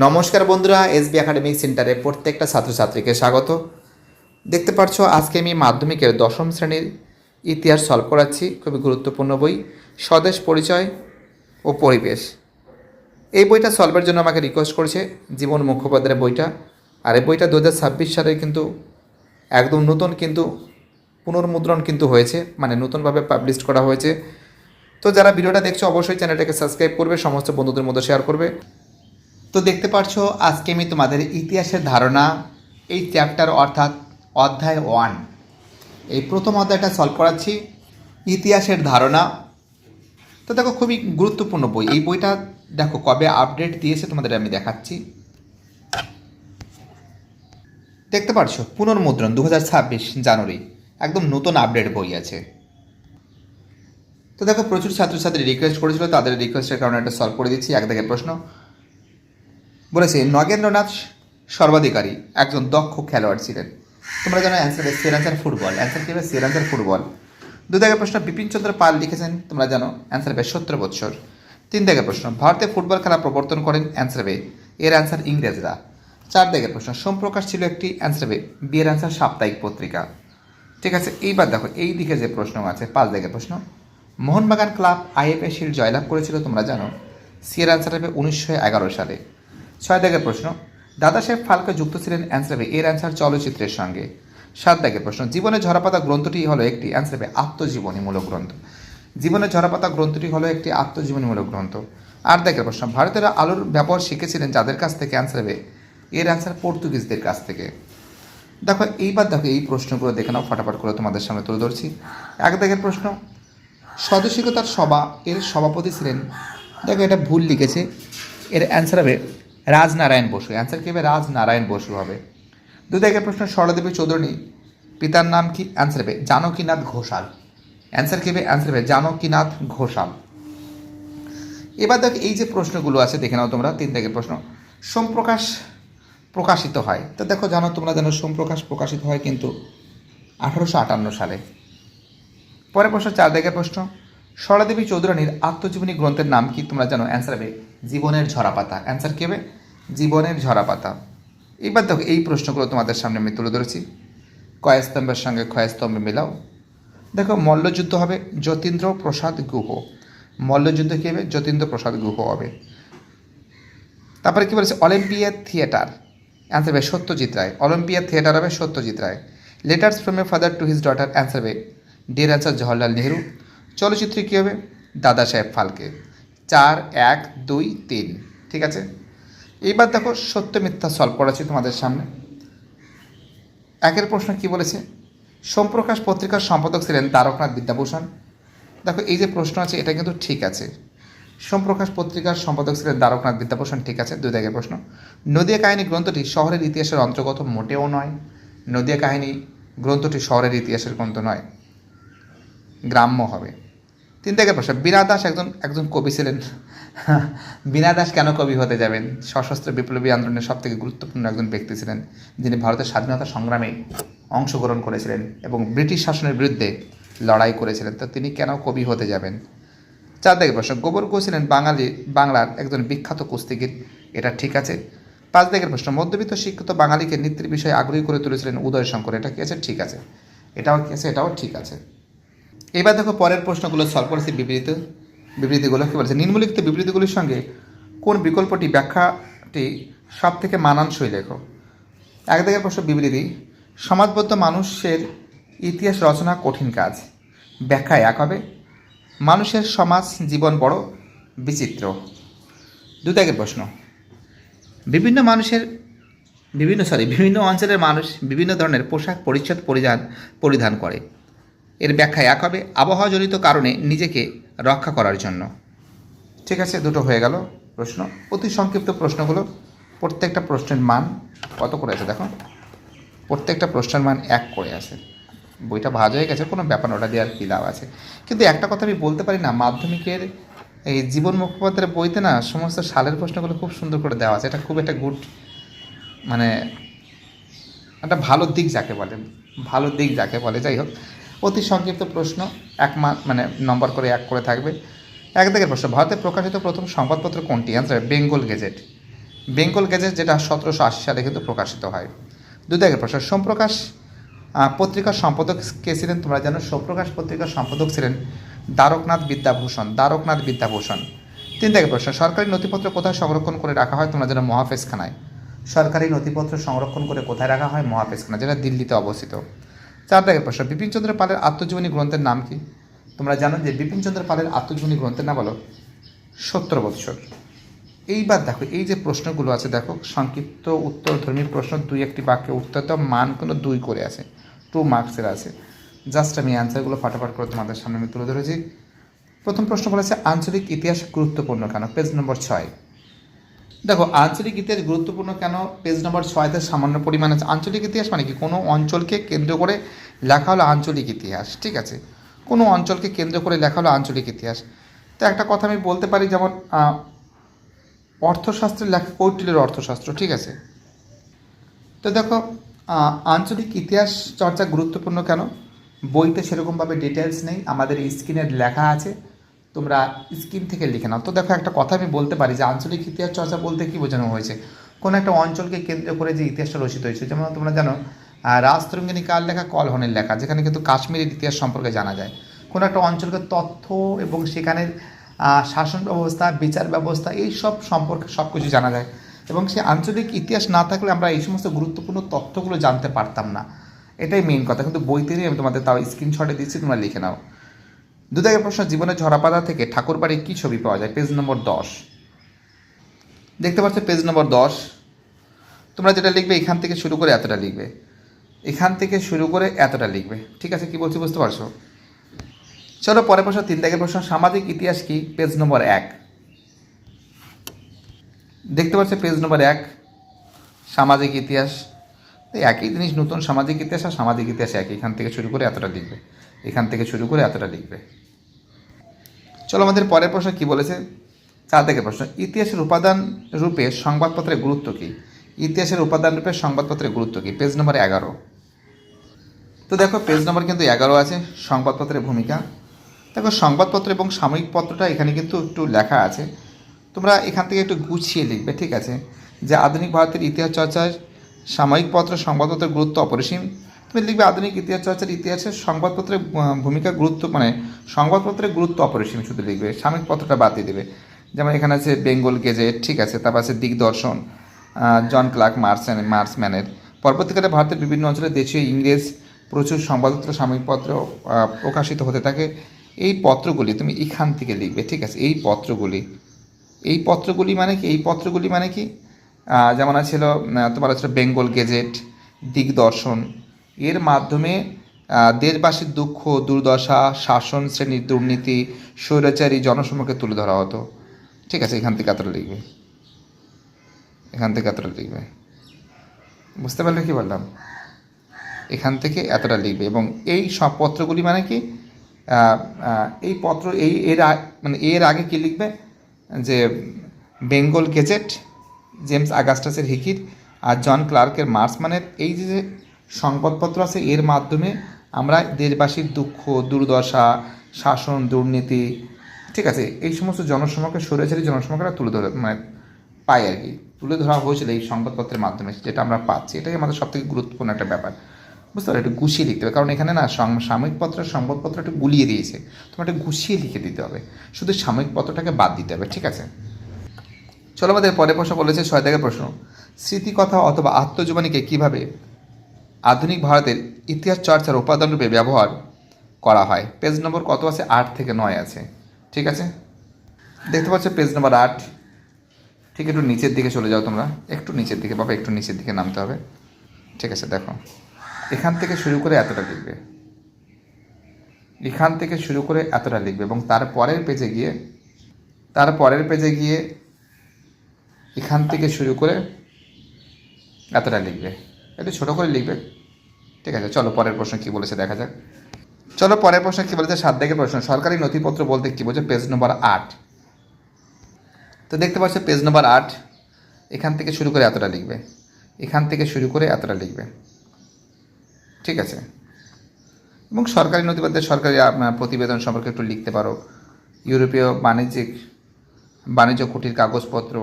নমস্কার বন্ধুরা, SB academic সেন্টারে প্রত্যেকটা ছাত্রছাত্রীকে স্বাগত। দেখতে পাচ্ছ আজকে আমি মাধ্যমিকের দশম শ্রেণীর ইতিহাস সলভ করাচ্ছি। খুবই গুরুত্বপূর্ণ বই, স্বদেশ পরিচয় ও পরিবেশ। এই বইটা সলভের জন্য আমাকে রিকোয়েস্ট করেছে জীবন মুখোপাধ্যায়ের বইটা। আর এই বইটা 2026 সালে কিন্তু একদম নতুন পুনর্মুদ্রণ হয়েছে, মানে নতুনভাবে পাবলিশ করা হয়েছে। তো যারা ভিডিওটা দেখছো অবশ্যই চ্যানেলটাকে সাবস্ক্রাইব করবে, সমস্ত বন্ধুদের মধ্যে শেয়ার করবে। তো দেখতে পাচ্ছ আজকে আমি তোমাদের ইতিহাসের ধারণা এই চ্যাপ্টার অর্থাৎ অধ্যায় 1 এই প্রথম অধ্যায়টা সলভ করাচ্ছি, ইতিহাসের ধারণা। তো দেখো খুবই গুরুত্বপূর্ণ বই। এই বইটা দেখো কবে আপডেট দিয়েছে তোমাদের আমি দেখাচ্ছি। দেখতে পাচ্ছ পুনর্মুদ্রণ 2026 জানুয়ারি, একদম নতুন আপডেট বই আছে। তো দেখো প্রচুর ছাত্রছাত্রী রিকোয়েস্ট করেছিল, তাদের রিকোয়েস্টের কারণে এটা সলভ করে দিচ্ছি। এক দাগের প্রশ্ন বলেছে নগেন্দ্রনাথ সর্বাধিকারী একজন দক্ষ খেলোয়াড় ছিলেন। তোমরা জানো অ্যান্সার সের অ্যান্সার ফুটবল। অ্যান্সার কী হবে? সের অ্যান্সার ফুটবল। দু দাগের প্রশ্ন বিপিনচন্দ্র পাল লিখেছেন, তোমরা জানো অ্যান্সার হবে 17 বৎসর। 3 দাগের প্রশ্ন ভারতে ফুটবল খেলা প্রবর্তন করেন, অ্যান্সার হবে এর অ্যান্সার ইংরেজরা। 4 দাগের প্রশ্ন সোমপ্রকাশ ছিল একটি, অ্যান্সার হবে বি এর অ্যান্সার সাপ্তাহিক পত্রিকা। ঠিক আছে, এইবার দেখো এই দিকে যে প্রশ্ন আছে 5 দাগের প্রশ্ন মোহনবাগান ক্লাব আইএফএ শিল্ড জয়লাভ করেছিল, তোমরা জানো সি এর অ্যান্সার হবে 1911 সালে। 6 দাগের প্রশ্ন দাদা সাহেব ফালকে যুক্ত ছিলেন, অ্যান্সার হবে এর অ্যান্সার চলচ্চিত্রের সঙ্গে। 7 দাগের প্রশ্ন জীবনের ঝরাপাতা গ্রন্থটি হলো একটি, অ্যান্সার হবে আত্মজীবনীমূলক গ্রন্থ। জীবনের ঝরাপাতা গ্রন্থটি হলো একটি আত্মজীবনীমূলক গ্রন্থ। 8 দাগের প্রশ্ন ভারতের আলুর ব্যবহার শিখেছিলেন যাদের কাছ থেকে, অ্যান্সার হবে এর অ্যান্সার পর্তুগিজদের কাছ থেকে। দেখো এইবার দেখো এই প্রশ্নগুলো দেখে নাও, ফটাফট করে তোমাদের সামনে তুলে ধরছি। 1 দাগের প্রশ্ন সদস্যতার সভা এর সভাপতি ছিলেন, দেখো এটা ভুল লিখেছে, এর অ্যান্সার হবে রাজনারায়ণ বসু। অ্যান্সার কী হবে? রাজনারায়ণ বসু হবে। 2 দাগের প্রশ্ন সরলাদেবী চৌধুরী পিতার নাম কি? অ্যান্সার হবে জানকীনাথ ঘোষাল। অ্যান্সার কী হবে? অ্যান্সার হবে জানকীনাথ ঘোষাল। এবার দেখো এই যে প্রশ্নগুলো আছে দেখে নাও তোমরা। 3 দাগের প্রশ্ন সোমপ্রকাশ প্রকাশিত হয়, তো দেখো জানো তোমরা জানো সোমপ্রকাশ প্রকাশিত হয় কিন্তু 1858 সালে। পরের প্রশ্ন 4 দাগের প্রশ্ন সরলাদেবী চৌধুরানীর আত্মজীবনী গ্রন্থের নাম কি? তোমরা জানো অ্যান্সার হবে জীবনের ঝরাপাতা। অ্যান্সার কী হবে? জীবনের ঝরাপাতা। এবার দেখো এই প্রশ্নগুলো তোমাদের সামনে আমি তুলে ধরেছি, কয়স্তম্ভের সঙ্গে ক্ষয়স্তম্ভে মেলাও। দেখো মল্লযুদ্ধ হবে যতীন্দ্র প্রসাদ গুহ। মল্লযুদ্ধ কী হবে? যতীন্দ্র প্রসাদ গুহ হবে। তারপরে কী বলেছে অলিম্পিয়াড থিয়েটার, অ্যান্সার হবে সত্যজিৎ রায়। অলিম্পিয়াড থিয়েটার হবে Satyajit Ray. Letters from a father to his daughter, answer হবে ডিয়ার অ্যান্সার জওহরলাল নেহরু। চলচ্চিত্রে কী হবে? দাদা সাহেব ফালকে। 4, 1, 2, 3। ঠিক আছে, এইবার দেখো সত্য মিথ্যা সলভ করাচ্ছি তোমাদের সামনে। 1 প্রশ্ন কি বলেছে সোমপ্রকাশ পত্রিকার সম্পাদক ছিলেন দ্বারকনাথ বিদ্যাভূষণ। দেখো এই যে প্রশ্ন আছে এটা কিন্তু ঠিক আছে, সোমপ্রকাশ পত্রিকার সম্পাদক ছিলেন দ্বারকনাথ বিদ্যাভূষণ। ঠিক আছে। 2 দাগের প্রশ্ন নদিয়া কাহিনী গ্রন্থটি শহরের ইতিহাসের অন্তর্গত মোটেও নয়। নদিয়া কাহিনী গ্রন্থটি শহরের ইতিহাসের গ্রন্থ নয়, গ্রাম্য হবে। 3 দাগের প্রশ্ন বীণা দাস একজন কবি ছিলেন। বীণা দাস কেন কবি হতে যাবেন? সশস্ত্র বিপ্লবী আন্দোলনের সবথেকে গুরুত্বপূর্ণ একজন ব্যক্তি ছিলেন, যিনি ভারতের স্বাধীনতা সংগ্রামে অংশগ্রহণ করেছিলেন এবং ব্রিটিশ শাসনের বিরুদ্ধে লড়াই করেছিলেন। তো তিনি কেন কবি হতে যাবেন? 4 দাগের প্রশ্ন গোবর গুহ ছিলেন বাংলার একজন বিখ্যাত কুস্তিগীর। এটা ঠিক আছে। 5 দাগের প্রশ্ন মধ্যবিত্ত শিক্ষিত বাঙালিকে নৃত্যের বিষয়ে আগ্রহী করে তুলেছিলেন উদয় শঙ্কর। এটা কি আছে? ঠিক আছে। এটাও কি আছে? এটাও ঠিক আছে। এবার দেখো পরের প্রশ্নগুলো সলভ করেছি। বিবৃতিগুলো কী বলেছে নিম্নলিখিত বিবৃতিগুলির সঙ্গে কোন বিকল্পটি ব্যাখ্যাটি সব থেকে মানানসই লেখো। 1 দাগের প্রশ্ন বিবৃতি সমাজবদ্ধ মানুষের ইতিহাস রচনা কঠিন কাজ। ব্যাখ্যা 1 হবে মানুষের সমাজ জীবন বড় বিচিত্র। 2 দাগের প্রশ্ন বিভিন্ন অঞ্চলের মানুষ বিভিন্ন ধরনের পোশাক পরিচ্ছদ পরিধান করে। এর ব্যাখ্যা 1 হবে আবহাওয়াজনিত কারণে নিজেকে রক্ষা করার জন্য। ঠিক আছে, দুটো হয়ে গেল প্রশ্ন। অতি সংক্ষিপ্ত প্রশ্নগুলো, প্রত্যেকটা প্রশ্নের মান কত করে আছে দেখো, প্রত্যেকটা প্রশ্নের মান 1 করে আছে। বইটা ভাজ হয়ে গেছে, কোনো ব্যাপার ওটা দিয়ে আর কী লাভ আছে। কিন্তু একটা কথা আমি বলতে পারি না, মাধ্যমিকের এই জীবন মুখোপাধ্যায়ের বইতে না সমস্ত সালের প্রশ্নগুলো খুব সুন্দর করে দেওয়া আছে। এটা খুব একটা গুড, মানে একটা ভালো দিক যাকে বলে। যাই হোক, অতি সংক্ষিপ্ত প্রশ্ন 1 মানে নম্বর করে 1 করে থাকবে। 1 দাগের প্রশ্ন ভারতে প্রকাশিত প্রথম সংবাদপত্র কোনটি? Answer Bengal Gazette. Bengal Gazette, যেটা 1780 সালে কিন্তু প্রকাশিত হয়। 2 দাগের প্রশ্ন, সোমপ্রকাশ পত্রিকার সম্পাদক কে ছিলেন? তোমরা জানো সোমপ্রকাশ পত্রিকার সম্পাদক ছিলেন দ্বারকনাথ বিদ্যাভূষণ। 3 দাগের প্রশ্ন, সরকারি নথিপত্র কোথায় সংরক্ষণ করে রাখা হয়? তোমরা জানো মহাফেজখানায়। সরকারি নথিপত্র সংরক্ষণ করে কোথায় রাখা হয়? মহাফেজখানা, যেটা দিল্লিতে অবস্থিত। 4 দাগের প্রশ্ন, বিপিনচন্দ্র পালের আত্মজীবনী গ্রন্থের নাম কি? তোমরা জানো যে বিপিনচন্দ্র পালের আত্মজীবনী গ্রন্থের নাম হলো 70 বৎসর। এইবার দেখো এই যে প্রশ্নগুলো আছে, দেখো সংক্ষিপ্ত উত্তরধর্মী প্রশ্ন, 2-1টি বাক্যে উত্তর দাও, মান কোনো 2 করে আছে, 2 মার্কসের আছে। জাস্ট আমি অ্যান্সারগুলো ফাটাফাট করে তোমাদের সামনে আমি তুলে ধরেছি। প্রথম প্রশ্ন বলেছে আঞ্চলিক ইতিহাস গুরুত্বপূর্ণ কেন? পেজ নম্বর 6। দেখো আঞ্চলিক ইতিহাস গুরুত্বপূর্ণ কেন, পেজ নম্বর 6তে সামান্য পরিমাণে আছে। আঞ্চলিক ইতিহাস মানে কি? কোনো অঞ্চলকে কেন্দ্র করে লেখা হলো আঞ্চলিক ইতিহাস, ঠিক আছে? কোনো অঞ্চলকে কেন্দ্র করে লেখা হলো আঞ্চলিক ইতিহাস। তো একটা কথা আমি বলতে পারি, যেমন অর্থশাস্ত্রের লেখা কৌটিল্যের অর্থশাস্ত্র, ঠিক আছে? তো দেখো আঞ্চলিক ইতিহাস চর্চা গুরুত্বপূর্ণ কেন? বইতে সেরকমভাবে ডিটেলস নেই, আমাদের স্ক্রিনে লেখা আছে, তোমরা স্ক্রিন থেকে লিখে নাও। তো দেখো একটা কথা আমি বলতে পারি যে আঞ্চলিক ইতিহাস চর্চা বলতে কী বোঝানো হয়েছে? কোনো একটা অঞ্চলকে কেন্দ্র করে যে ইতিহাসটা রচিত হয়েছে, যেমন তোমরা জানো রাজতরঙ্গিনী কার লেখা? কলহনের লেখা, যেখানে কিন্তু কাশ্মীরের ইতিহাস সম্পর্কে জানা যায়। কোনো একটা অঞ্চলকে তথ্য এবং সেখানের শাসন ব্যবস্থা, বিচার ব্যবস্থা, এই সব সম্পর্কে সব কিছু জানা যায়। এবং সেই আঞ্চলিক ইতিহাস না থাকলে আমরা এই সমস্ত গুরুত্বপূর্ণ তথ্যগুলো জানতে পারতাম না। এটাই মেইন কথা। কিন্তু বইতে নিয়ে আমি তোমাদের তাও স্ক্রিনশটে দিচ্ছি, তোমরা লিখে নাও। 2 দাগের প্রশ্ন, জীবনের ঝরাপাতা থেকে ঠাকুরবাড়ির কী ছবি পাওয়া যায়? পেজ নম্বর 10। দেখতে পাচ্ছ পেজ নম্বর 10। তোমরা যেটা লিখবে এখান থেকে শুরু করে এতটা লিখবে, এখান থেকে শুরু করে এতটা লিখবে, ঠিক আছে? কি বলছি বুঝতে পারছো? চলো পরের প্রশ্ন, 3 দাগের প্রশ্ন, সামাজিক ইতিহাস কি? পেজ নম্বর 1। দেখতে পাচ্ছ পেজ নম্বর 1, সামাজিক ইতিহাস। একই জিনিস, নতুন সামাজিক ইতিহাস আর সামাজিক ইতিহাস একই। এখান থেকে শুরু করে এতটা লিখবে, এখান থেকে শুরু করে এতটা লিখবে। চলো আমাদের পরের প্রশ্ন কি বলেছে? 4 দাগের প্রশ্ন, ইতিহাসের উপাদান রূপে সংবাদপত্রের গুরুত্ব কী? ইতিহাসের উপাদান রূপে সংবাদপত্রের গুরুত্ব কী? পেজ নম্বর 11। তো দেখো পেজ নম্বর কিন্তু 11 আছে, সংবাদপত্রের ভূমিকা। দেখো সংবাদপত্র এবং সাময়িক পত্রটা এখানে কিন্তু একটু লেখা আছে, তোমরা এখান থেকে একটু গুছিয়ে লিখবে, ঠিক আছে? যে আধুনিক ভারতের ইতিহাস চর্চায় সাময়িক পত্র সংবাদপত্রের গুরুত্ব অপরিসীম। তুমি লিখবে আধুনিক ইতিহাস চর্চার ইতিহাসে সংবাদপত্রের ভূমিকা গুরুত্ব, মানে সংবাদপত্রের গুরুত্ব অপরিসীম শুধু লিখবে, সাময়িক পত্রটা বাদ দিয়ে দেবে। যেমন এখানে আছে বেঙ্গল গেজেট, ঠিক আছে? তারপর আছে দিগদর্শন, জন ক্লার্ক মার্সম্যানের। পরবর্তীকালে ভারতের বিভিন্ন অঞ্চলে দেশীয় ইংরেজ প্রচুর সংবাদপত্র সাময়িক পত্র প্রকাশিত হতে থাকে। এই পত্রগুলি তুমি এখান থেকে লিখবে, ঠিক আছে? এই পত্রগুলি মানে কি? এই পত্রগুলি মানে কি? যেমন ছিল তোমার হচ্ছে বেঙ্গল গেজেট, দিগদর্শন। এর মাধ্যমে দেশবাসীর দুঃখ দুর্দশা, শাসন শ্রেণীর দুর্নীতি, স্বৈরাচারী জনসমক্ষে তুলে ধরা হতো, ঠিক আছে? এখান থেকে এতটা লিখবে, এখান থেকে এতটা লিখবে। বুঝতে পারলে কি বললাম? এখান থেকে এতটা লিখবে। এবং এই সব পত্রগুলি মানে কি? এই পত্র মানে এর আগে কি লিখবে? যে বেঙ্গল গেজেট, জেমস আগাস্টাসের হিকির আর জন ক্লার্কের মার্সম্যানের এই যে সংবাদপত্র আছে, এর মাধ্যমে আমরা দেশবাসীর দুঃখ দুর্দশা, শাসন দুর্নীতি, ঠিক আছে, এই সমস্ত জনসমক্ষে স্বৈরাচারী জনসমক্ষে তুলে ধরে মানে পাই আর কি, তুলে ধরা হয়েছিল এই সংবাদপত্রের মাধ্যমে, যেটা আমরা পাচ্ছি। এটাই আমাদের সবথেকে গুরুত্বপূর্ণ একটা ব্যাপার। বুঝতে পারো? একটু গুছিয়ে লিখতে হবে, কারণ এখানে না সাময়িক পত্রের সংবাদপত্র একটু গুলিয়ে দিয়েছে, তোমার একটু গুছিয়ে লিখে দিতে হবে, শুধু সাময়িক পত্রটাকে বাদ দিতে হবে, ঠিক আছে? চলো আমাদের পরের প্রশ্ন বলেছে 6 দাগের প্রশ্ন, স্মৃতিকথা অথবা আত্মজীবনীকে কীভাবে আধুনিক ভারতের ইতিহাস চর্চার উপাদান রূপে ব্যবহার করা হয়? পেজ নম্বর কত আছে? 8 থেকে 9 আছে, ঠিক আছে? দেখতে পাচ্ছ পেজ নম্বর 8। ঠিক একটু নিচের দিকে চলে যাও তোমরা, একটু নিচের দিকে বাবা, একটু নিচের দিকে নামতে হবে, ঠিক আছে? দেখো এখান থেকে শুরু করে এতটা লিখবে, এখান থেকে শুরু করে এতটা লিখবে, এবং তারপরের পেজে গিয়ে এখান থেকে শুরু করে এতটা লিখবে, একটু ছোটো করে লিখবে, ঠিক আছে? চলো পরের প্রশ্ন কী বলেছে দেখা যাক। চলো পরের প্রশ্ন কী বলেছে? 7 দাগের প্রশ্ন, সরকারি নথিপত্র বলতে কী বোঝে? পেজ নম্বর 8। তো দেখতে পাচ্ছ পেজ নম্বর 8, এখান থেকে শুরু করে এতটা লিখবে, এখান থেকে শুরু করে এতটা লিখবে, ঠিক আছে? এবং সরকারি নথিপত্রের সরকারি প্রতিবেদন সম্পর্কে একটু লিখতে পারো, ইউরোপীয় বাণিজ্য কুটির কাগজপত্র,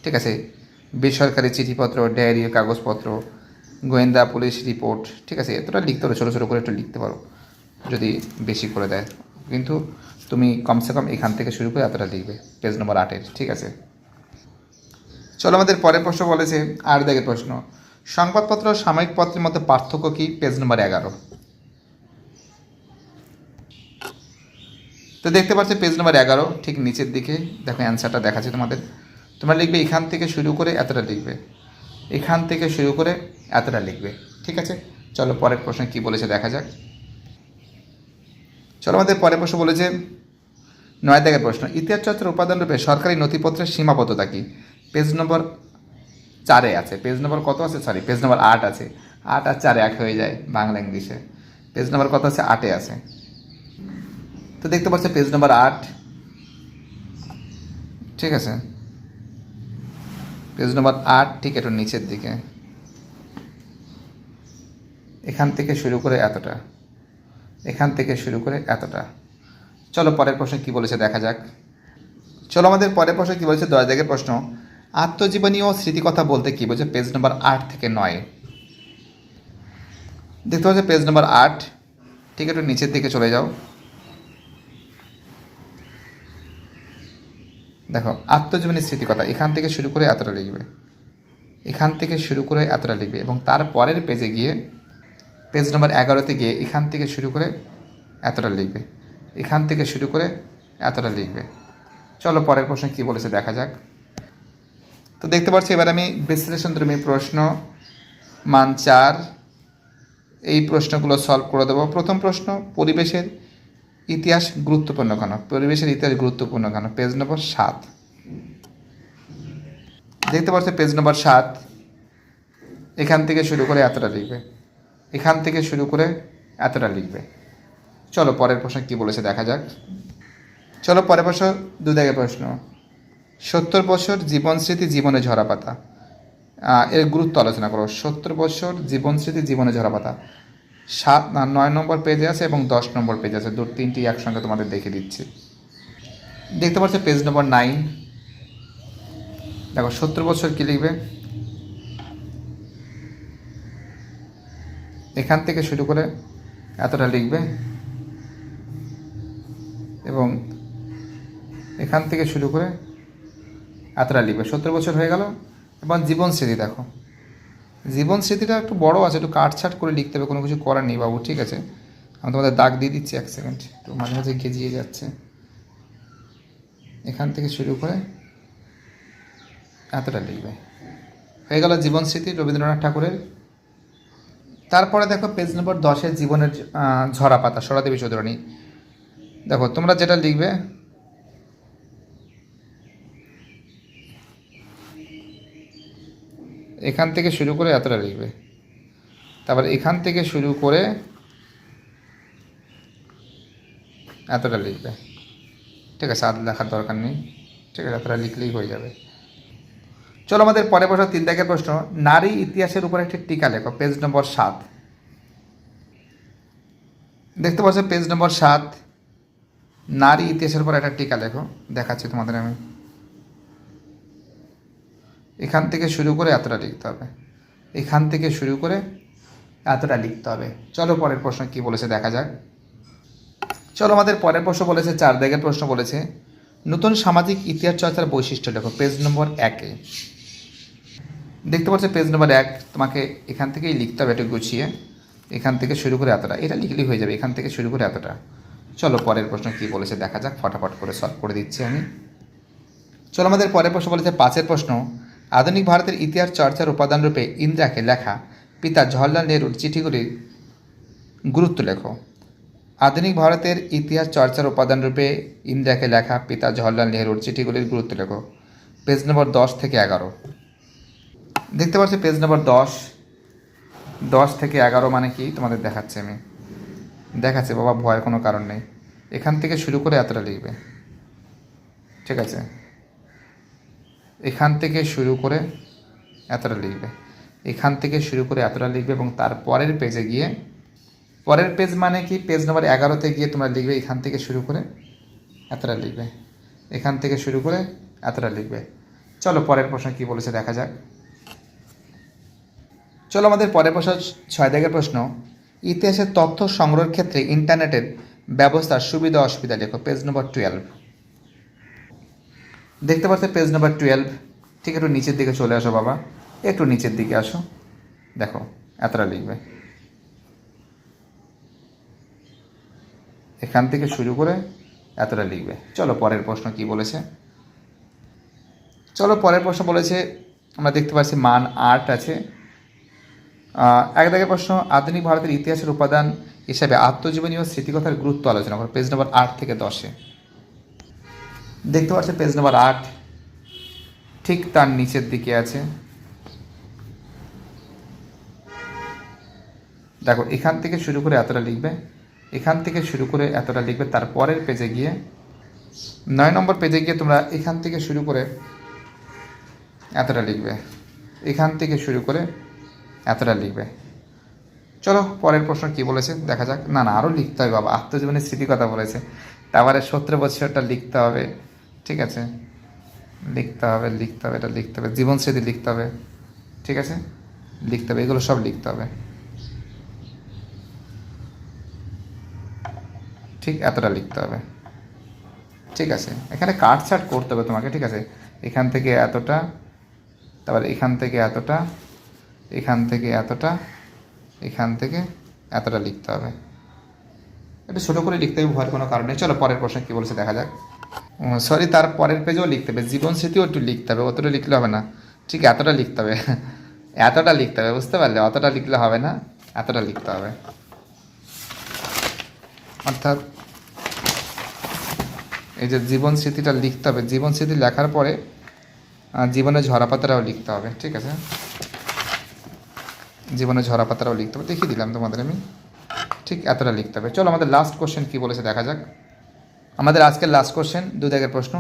ঠিক আছে? বেসরকারি চিঠিপত্র, ডায়েরি, কাগজপত্র, গোয়েন্দা, পুলিশ রিপোর্ট, ঠিক আছে, এতটা লিখতে পারো, ছোটো ছোটো করে একটু লিখতে পারো যদি বেশি করে দেয়, কিন্তু তুমি কমসে কম এখান থেকে শুরু করে এতটা লিখবে পেজ নম্বর 8-এর, ঠিক আছে। চলো আমাদের পরের প্রশ্ন বলেছে 8 দাগের প্রশ্ন, সংবাদপত্র ও সাময়িক পত্রের মধ্যে পার্থক্য কি? পেজ নম্বর 11। তো দেখতে পাচ্ছ পেজ নম্বর 11 ঠিক নিচের দিকে দেখো অ্যান্সারটা দেখাচ্ছে তোমাদের। তোমরা লিখবে এখান থেকে শুরু করে এতটা লিখবে, এখান থেকে শুরু করে এতটা লিখবে, ঠিক আছে। চলো পরের প্রশ্ন কি বলেছে দেখা যাক। চলো আমাদের পরের প্রশ্ন বলেছে 9 দাগের প্রশ্ন, ইতিহাস চর্চার উপাদান রূপে সরকারি নথিপত্রের সীমাবদ্ধতা কি? পেজ নম্বর 4-এ আছে, পেজ নম্বর কত আছে, সরি পেজ নম্বর 8 আছে, 8 আর 4 এক হয়ে যায় বাংলা ইংলিশে, পেজ নম্বর কত আছে, 8-এ আছে। তো দেখতে পাচ্ছ পেজ নম্বর 8, ঠিক আছে, পেজ নম্বর 8 ঠিক একটু নিচের দিকে, এখান থেকে শুরু করে এতটা, এখান থেকে শুরু করে এতটা। চলো পরের প্রশ্ন কি বলেছে দেখা যাক। চলো আমাদের পরের প্রশ্ন কি বলেছে 10 দাগের প্রশ্ন, আত্মজীবনী ও স্মৃতিকথা বলতে কি বলছে? পেজ নম্বর 8 থেকে 9। দেখতে পাচ্ছ পেজ নম্বর 8 ঠিক একটু নিচের দিকে চলে যাও, দেখো আত্মজীবনী স্মৃতিকথা, এখান থেকে শুরু করে এতটা লিখবে, এখান থেকে শুরু করে এতটা লিখবে, এবং তার পরের পেজে গিয়ে পেজ নম্বর 11-তে গিয়ে এখান থেকে শুরু করে এতটা লিখবে, এখান থেকে শুরু করে এতটা লিখবে। চলো পরের প্রশ্ন কি বলেছে দেখা যাক। তো দেখতে পাচ্ছি এবার আমি বিশ্লেষণধর্মী প্রশ্ন মান 4 এই প্রশ্নগুলো সলভ করে দেবো। প্রথম প্রশ্ন, পরিবেশের ইতিহাস গুরুত্বপূর্ণ কেন? পরিবেশের ইতিহাস গুরুত্বপূর্ণ কেন? পেজ নম্বর 7। দেখতে পাচ্ছ পেজ নম্বর 7 এখান থেকে শুরু করে এতটা লিখবে, এখান থেকে শুরু করে এতটা লিখবে। চলো পরের প্রশ্ন কি বলেছে দেখা যাক। চলো পরের প্রশ্ন 2 দাগের প্রশ্ন, 70 বছর জীবন স্মৃতি জীবনে ঝরা পাতা, এর গুরুত্ব আলোচনা করো। 70 বছর জীবন স্মৃতি জীবনে ঝরা পাতা 9 নম্বর পেজে আছে এবং 10 নম্বর পেজে আছে, তিনটি একসঙ্গে তোমাদের দেখে দিচ্ছি। দেখতে পাচ্ছ পেজ নম্বর 9, দেখো 70 বছর কি লিখবে, এখান থেকে শুরু করে এতটা লিখবে, এবং এখান থেকে শুরু করে এতটা লিখবে। 70 বছর হয়ে গেল। এবং জীবন স্মৃতি, দেখো জীবন স্মৃতিটা একটু বড় আছে, একটু কাটছাট করে লিখতে হবে, কোনো কিছু করার নেই বাবু, ঠিক আছে। আমি তোমাদের দাগ দিয়ে দিচ্ছি, 1 সেকেন্ড, একটু মাঝে মাঝে গেজিয়ে যাচ্ছে। এখান থেকে শুরু করে এতটা লিখবে, হয়ে গেল জীবন স্মৃতি রবীন্দ্রনাথ ঠাকুরের। তারপরে দেখো পেজ নম্বর 10 জীবনের ঝরা পাতা সরাদেবী চৌধুরানী। দেখো তোমরা যেটা লিখবে এখান থেকে শুরু করে এতটা লিখবে, তারপর এখান থেকে শুরু করে এতটা লিখবে, ঠিক আছে, আর লেখার দরকার নেই, ঠিক আছে, এতটা লিখলেই হয়ে যাবে। চলো আমাদের পরে প্রশ্ন 3 দাগের প্রশ্ন, নারী ইতিহাসের উপর একটি টিকা লেখো। পেজ নম্বর 7। দেখতে পাচ্ছ পেজ নম্বর 7 নারী ইতিহাসের উপর একটা টিকা লেখো, দেখাচ্ছি তোমাদের আমি। এখান থেকে শুরু করে এতটা লিখতে হবে, এখান থেকে শুরু করে এতটা লিখতে হবে। চলো পরের প্রশ্ন কি বলেছে দেখা যাক। চলো আমাদের পরের প্রশ্ন বলেছে 4 দাগের প্রশ্ন বলেছে, নতুন সামাজিক ইতিহাস চর্চার বৈশিষ্ট্য লেখো। পেজ নম্বর 1-এ দেখতে পাচ্ছ পেজ নম্বর 1 তোমাকে এখান থেকেই লিখতে হবে একটু গুছিয়ে, এখান থেকে শুরু করে এতটা, এটা লিখলেই হয়ে যাবে, এখান থেকে শুরু করে এতটা। চলো পরের প্রশ্ন কি বলেছে দেখা যাক, ফটাফট করে সলভ করে দিচ্ছি আমি। চলো আমাদের পরের প্রশ্ন বলেছে 5-এর প্রশ্ন, আধুনিক ভারতের ইতিহাস চর্চার উপাদান রূপে ইন্দিরাকে লেখা পিতা জওহরলাল নেহরুর চিঠিগুলির গুরুত্ব লেখো। আধুনিক ভারতের ইতিহাস চর্চার উপাদান রূপে ইন্দিরাকে লেখা পিতা জওহরলাল নেহরুর চিঠিগুলির গুরুত্ব লেখো। পেজ নম্বর 10 থেকে 11। দেখতে পাচ্ছি পেজ নম্বর 10 থেকে 11 মানে কি তোমাদের দেখাচ্ছি আমি, দেখাচ্ছে বাবা, ভয়ের কোনো কারণ নেই। এখান থেকে শুরু করে এতটা লিখবে, ঠিক আছে, এখান থেকে শুরু করে এতটা লিখবে, এখান থেকে শুরু করে এতটা লিখবে, এবং তার পরের পেজে গিয়ে, পরের পেজ মানে কি পেজ নম্বর 11-তে গিয়ে তোমরা লিখবে এখান থেকে শুরু করে এতটা লিখবে, এখান থেকে শুরু করে এতটা লিখবে। চলো পরের প্রশ্ন কী বলেছে দেখা যাক। চলো আমাদের পরের প্রশ্ন 6 দাগের প্রশ্ন, ইতিহাসের তথ্য সংগ্রহের ক্ষেত্রে ইন্টারনেটের ব্যবস্থার সুবিধা অসুবিধা লেখো। পেজ নম্বর 12। দেখতে পাচ্ছ পেজ নম্বর 12। ঠিক একটু নিচের দিকে চলে আসো বাবা, একটু নিচের দিকে আসো, দেখো এতটা লিখবে, এখান থেকে শুরু করে এতটা লিখবে। চলো পরের প্রশ্ন কি বলেছে। চলো পরের প্রশ্ন বলেছে, আমরা দেখতে পাচ্ছি মান 8 আছে। 1 দাগের প্রশ্ন, আধুনিক ভারতের ইতিহাসের উপাদান হিসাবে আত্মজীবনী ও স্মৃতিকথার গুরুত্ব আলোচনা করো। পেজ নম্বর 8 থেকে 10-এ দেখতে পাচ্ছি পেজ নম্বর 8, ঠিক তার নিচের দিকে আছে। দেখো এখান থেকে শুরু করে এতটা লিখবে, এখান থেকে শুরু করে এতটা লিখবে। তারপরের পেজে গিয়ে 9 নম্বর পেজে গিয়ে তোমরা এখান থেকে শুরু করে এতটা লিখবে, এখান থেকে শুরু করে এতটা লিখবে। চলো পরের প্রশ্ন কি বলেছে দেখা যাক। না আরও লিখতে হবে বাবা, আত্মজীবনের স্মৃতিকথা বলেছে, তারপরে 17 বছরটা লিখতে হবে। ঠিক আছে, লিখতে হবে এটা লিখতে হবে, জীবন স্মৃতি লিখতে হবে। ঠিক আছে, লিখতে হবে, এগুলো সব লিখতে হবে। ঠিক এতটা লিখতে হবে। ঠিক আছে, এখানে কাটছাট করতে হবে তোমাকে। ঠিক আছে, এখান থেকে এতটা, তারপর এখান থেকে এতটা, এখান থেকে এতটা, এখান থেকে এতটা লিখতে হবে। একটু ছোটো করে লিখতে হবে, ভয়ের কোনো কারণ নেই। চলো পরের প্রশ্ন কী বলছে দেখা যাক। সরি, তার পরের পেজেও লিখতে হবে, জীবন স্মৃতিও একটু লিখতে হবে, অতটা লিখলে হবে না। ঠিক এতটা লিখতে হবে, এতটা লিখতে হবে, বুঝতে পারলে? অতটা লিখলে হবে না, এতটা লিখতে হবে। অর্থাৎ এই যে জীবন স্মৃতিটা লিখতে হবে, জীবন স্মৃতি লেখার পরে জীবনের ঝরাপাতারাও লিখতে হবে। ঠিক আছে, জীবনের ঝরাপাতারাও লিখতে হবে, দেখিয়ে দিলাম তোমাদের আমি। ঠিক এতটা লিখতে হবে। চলো আমাদের লাস্ট কোশ্চেন কী বলেছে দেখা যাক। আমাদের আজকের লাস্ট কোশ্চেন 2 দাগের প্রশ্ন,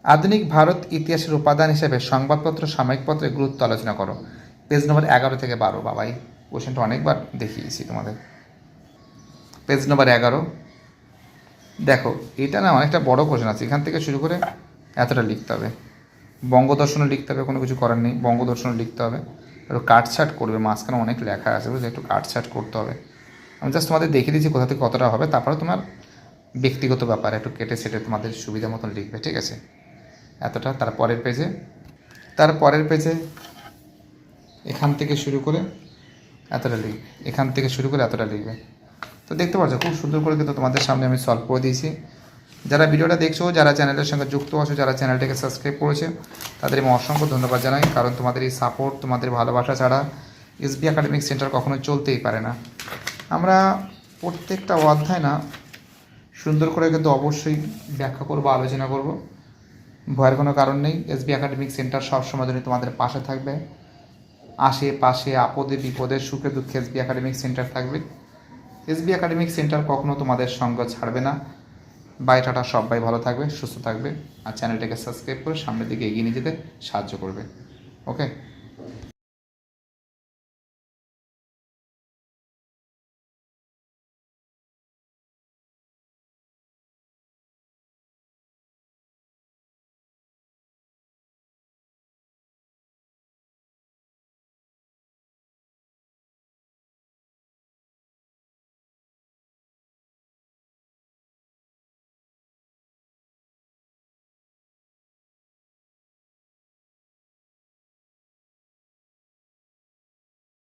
আধুনিক ভারত ইতিহাসের উপাদান হিসেবে সংবাদপত্র সাময়িকপত্রের গুরুত্ব আলোচনা করো। পেজ নম্বর 11 থেকে 12। বাবাই কোশ্চেনটা অনেকবার দেখিয়েছি তোমাদের। পেজ নম্বর 11 দেখো, এটা না অনেকটা বড় কোশ্চেন আছে, এখান থেকে শুরু করে এতটা লিখতে হবে। বঙ্গদর্শনও লিখতে হবে, কোনো কিছু করার নেই, বঙ্গদর্শনও লিখতে হবে। একটু কাটছাট করবে, মাঝখানে অনেক লেখা আছে বুঝলে, একটু কাটছাট করতে হবে। আমি জাস্ট তোমাদের দেখিয়ে দিচ্ছি কোথা থেকে কতটা হবে, তারপরে তোমার ব্যক্তিগত ব্যাপার একটু কেটে সেটে তোমাদের সুবিধা মতন লিখবে। ঠিক আছে, এতটা। তারপরের পেজে এখান থেকে শুরু করে এতটা লিখবে, এখান থেকে শুরু করে এতটা লিখবে। তো দেখতে পাচ্ছ খুব সুন্দর করে কিন্তু তোমাদের সামনে আমি সলভ করে দিয়েছি। যারা ভিডিওটা দেখছো, যারা চ্যানেলের সঙ্গে যুক্ত আছো, যারা চ্যানেলটাকে সাবস্ক্রাইব করেছে, তাদের আমি অসংখ্য ধন্যবাদ জানাই। কারণ তোমাদের এই সাপোর্ট, তোমাদের ভালোবাসা ছাড়া এসবি একাডেমিক সেন্টার কখনো চলতেই পারে না। আমরা প্রত্যেকটা অধ্যায় না সুন্দর করে কিন্তু অবশ্যই ব্যাখ্যা করবো, আলোচনা করব, ভয়ের কোনো কারণ নেই। এসবি একাডেমিক সেন্টার সবসময় জন্য তোমাদের পাশে থাকবে, আশেপাশে আপদে বিপদে সুখে দুঃখে এসবি একাডেমিক সেন্টার থাকবে। এসবি একাডেমিক সেন্টার কখনো তোমাদের সঙ্গ ছাড়বে না। বাই টাটা, সবাই ভালো থাকবে, সুস্থ থাকবে, আর চ্যানেলটাকে সাবস্ক্রাইব করে সামনের দিকে এগিয়ে নিয়ে যেতে সাহায্য করবে। ওকে।